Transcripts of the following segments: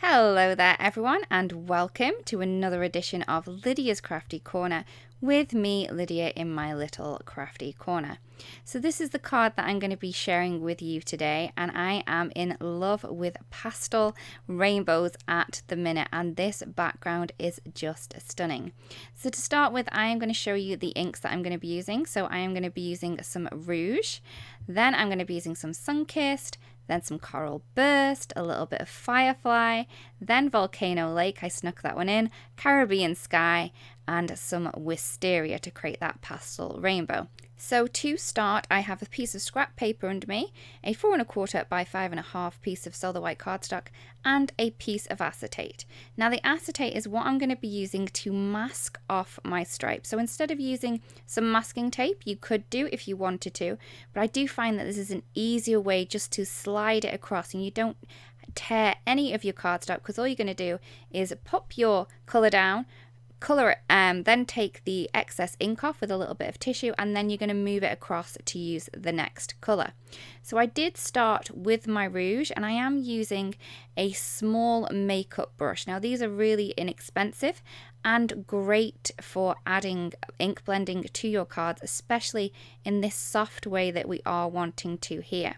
Hello there everyone, and welcome to another edition of Lydia's Crafty Corner with me, Lydia, in my little crafty corner. So this is the card that I'm going to be sharing with you today, and I am in love with pastel rainbows at the minute, and this background is just stunning. So to start with, I am going to show you the inks that I'm going to be using. So I am going to be using some Rouge, then I'm going to be using some Sunkissed, then some Coral Burst, a little bit of Firefly, then Volcano Lake, I snuck that one in, Caribbean Sky, and some Wisteria to create that pastel rainbow. So to start, I have a piece of scrap paper under me, a 4 1/4 by 5 1/2 piece of solid white cardstock, and a piece of acetate. Now the acetate is what I'm going to be using to mask off my stripes. So instead of using some masking tape, you could do if you wanted to, but I do find that this is an easier way just to slide it across and you don't tear any of your cardstock, because all you're going to do is pop your colour down, colour it, then take the excess ink off with a little bit of tissue, and then you're going to move it across to use the next colour. So I did start with my Rouge, and I am using a small makeup brush. Now these are really inexpensive and great for adding ink blending to your cards, especially in this soft way that we are wanting to here.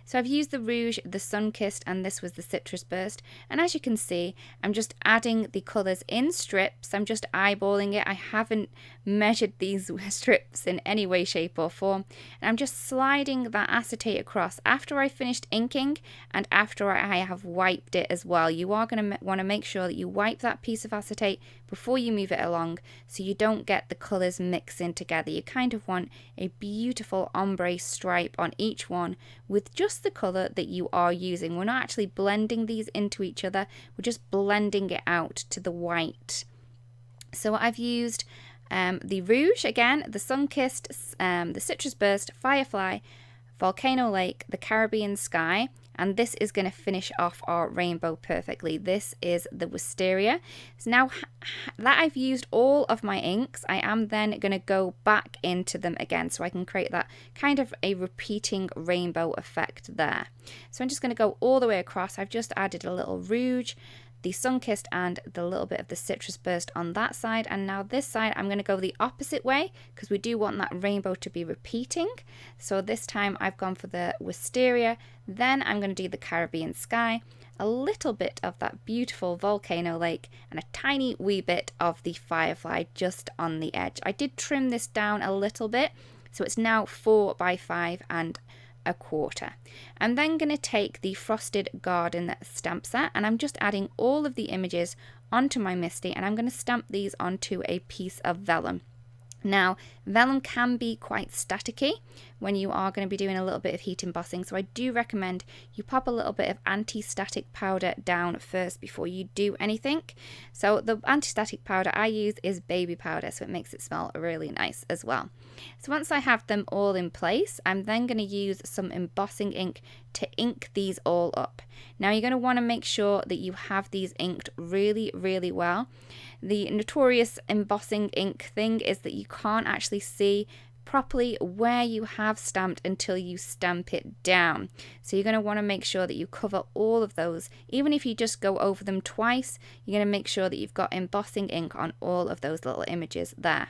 So I've used the Rouge, the Sunkissed, and this was the Citrus Burst. And as you can see, I'm just adding the colours in strips. I'm just eyeballing it. I haven't measured these strips in any way, shape or form. And I'm just sliding that acetate across after I finished inking and after I have wiped it as well. You are going to want to make sure that you wipe that piece of acetate before you move it along so you don't get the colours mixing together. You kind of want a beautiful ombre stripe on each one with just the colour that you are using. We're not actually blending these into each other, we're just blending it out to the white. So I've used the Rouge again, the Sunkissed, the Citrus Burst, Firefly, Volcano Lake, the Caribbean Sky, and this is going to finish off our rainbow perfectly. This is the Wisteria. So now that I've used all of my inks, I am then going to go back into them again so I can create that kind of a repeating rainbow effect there. So I'm just going to go all the way across. I've just added a little Rouge, the Sunkissed, and the little bit of the Citrus Burst on that side, and now this side I'm going to go the opposite way because we do want that rainbow to be repeating. So this time I've gone for the Wisteria, then I'm going to do the Caribbean Sky, a little bit of that beautiful Volcano Lake, and a tiny wee bit of the Firefly just on the edge. I did trim this down a little bit, so it's now 4 by 5 1/4. I'm then going to take the Frosted Garden stamp set, and I'm just adding all of the images onto my Misty, and I'm going to stamp these onto a piece of vellum. Now, vellum can be quite staticky when you are going to be doing a little bit of heat embossing, so I do recommend you pop a little bit of anti-static powder down first before you do anything. So the anti-static powder I use is baby powder, so it makes it smell really nice as well. So once I have them all in place, I'm then going to use some embossing ink to ink these all up. Now you're going to want to make sure that you have these inked really, really well. The notorious embossing ink thing is that you can't actually see properly where you have stamped until you stamp it down. So you're going to want to make sure that you cover all of those. Even if you just go over them twice, you're going to make sure that you've got embossing ink on all of those little images there.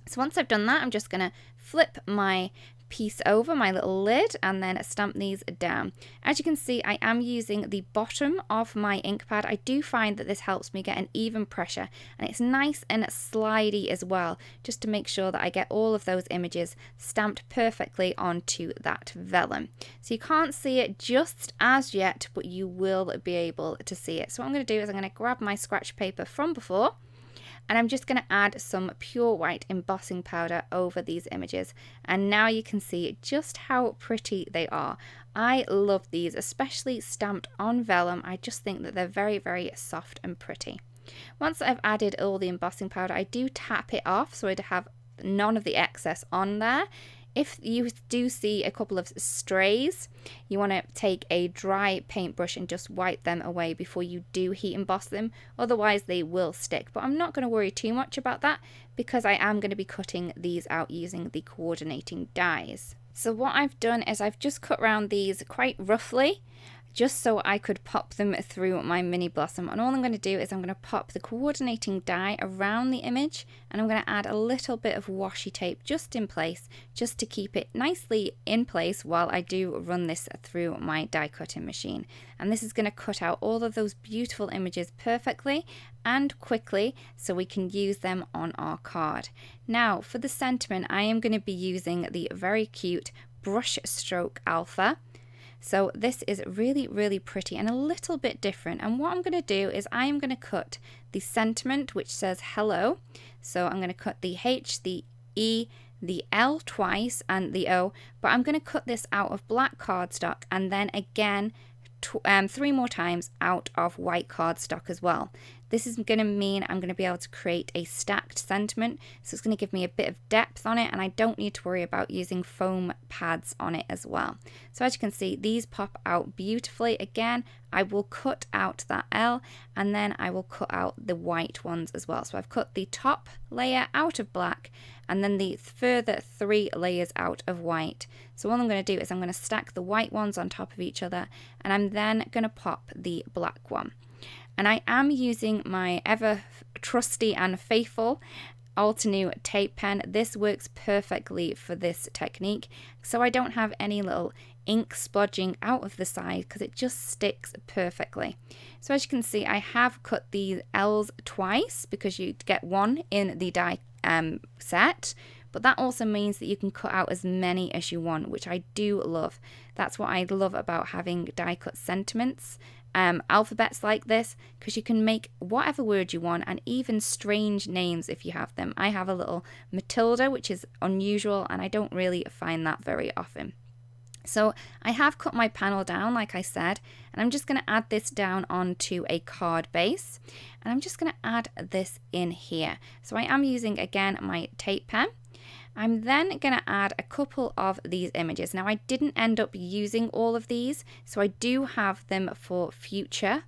So once I've done that, I'm just going to flip my piece over, my little lid, and then stamp these down. As you can see, I am using the bottom of my ink pad. I do find that this helps me get an even pressure, and it's nice and slidey as well, just to make sure that I get all of those images stamped perfectly onto that vellum. So you can't see it just as yet, but you will be able to see it. So what I'm going to do is I'm going to grab my scratch paper from before, and I'm just going to add some pure white embossing powder over these images, and now you can see just how pretty they are. I love these, especially stamped on vellum. I just think that they're very, very soft and pretty. Once I've added all the embossing powder, I do tap it off so I have none of the excess on there. If you do see a couple of strays, you want to take a dry paintbrush and just wipe them away before you do heat emboss them, otherwise they will stick. But I'm not going to worry too much about that because I am going to be cutting these out using the coordinating dies. So what I've done is I've just cut around these quite roughly just so I could pop them through my mini blossom. And all I'm going to do is I'm going to pop the coordinating die around the image, and I'm going to add a little bit of washi tape just in place, just to keep it nicely in place while I do run this through my die cutting machine. And this is going to cut out all of those beautiful images perfectly and quickly so we can use them on our card. Now for the sentiment, I am going to be using the very cute Brush Stroke Alpha. So this is really, really pretty and a little bit different. And what I'm going to do is I am going to cut the sentiment which says hello. So I'm going to cut the H, the E, the L twice and the O, but I'm going to cut this out of black cardstock and then again 3 more times out of white cardstock as well. This is going to mean I'm going to be able to create a stacked sentiment, so it's going to give me a bit of depth on it, and I don't need to worry about using foam pads on it as well. So as you can see, these pop out beautifully. Again, I will cut out that L and then I will cut out the white ones as well. So I've cut the top layer out of black and then the further 3 layers out of white. So what I'm going to do is I'm going to stack the white ones on top of each other, and I'm then going to pop the black one. And I am using my ever trusty and faithful Altenew tape pen. This works perfectly for this technique, so I don't have any little ink splodging out of the side because it just sticks perfectly. So as you can see, I have cut the L's twice because you get 1 in the die set, but that also means that you can cut out as many as you want, which I do love. That's what I love about having die cut sentiments, alphabets like this, because you can make whatever word you want and even strange names if you have them. I have a little Matilda, which is unusual, and I don't really find that very often. So I have cut my panel down, like I said, and I'm just going to add this down onto a card base, and I'm just going to add this in here. So I am using, again, my tape pen. I'm then going to add a couple of these images. Now I didn't end up using all of these, so I do have them for future,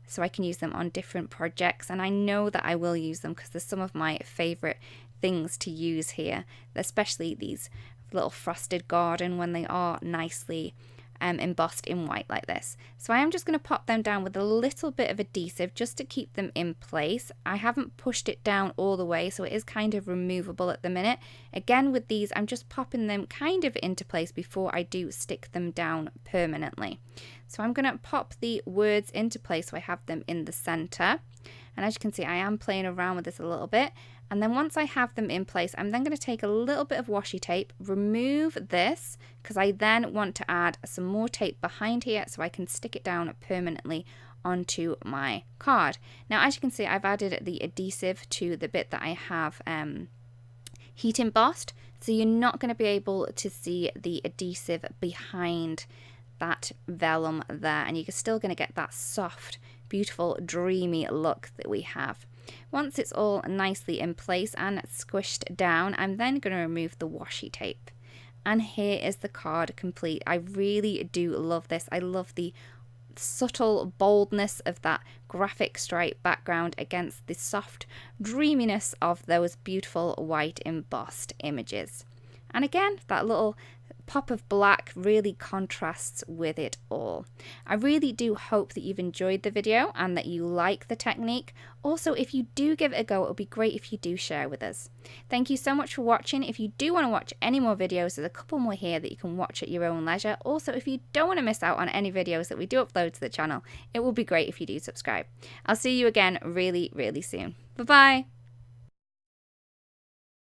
so I can use them on different projects, and I know that I will use them because they're some of my favorite things to use here, especially these little frosted garden when they are nicely embossed in white like this. So I am just going to pop them down with a little bit of adhesive just to keep them in place. I haven't pushed it down all the way, so it is kind of removable at the minute. Again, with these, I'm just popping them kind of into place before I do stick them down permanently. So I'm going to pop the words into place so I have them in the center. And as you can see, I am playing around with this a little bit. And then once I have them in place, I'm then going to take a little bit of washi tape, remove this, because I then want to add some more tape behind here so I can stick it down permanently onto my card. Now, as you can see, I've added the adhesive to the bit that I have heat embossed, so you're not going to be able to see the adhesive behind that vellum there, and you're still going to get that soft, beautiful, dreamy look that we have. Once it's all nicely in place and squished down, I'm then going to remove the washi tape. And here is the card complete. I really do love this. I love the subtle boldness of that graphic stripe background against the soft dreaminess of those beautiful white embossed images. And again, that little pop of black really contrasts with it all. I really do hope that you've enjoyed the video and that you like the technique. Also, if you do give it a go, it would be great if you do share with us. Thank you so much for watching. If you do want to watch any more videos, there's a couple more here that you can watch at your own leisure. Also, if you don't want to miss out on any videos that we do upload to the channel, it would be great if you do subscribe. I'll see you again really, really soon. Bye-bye.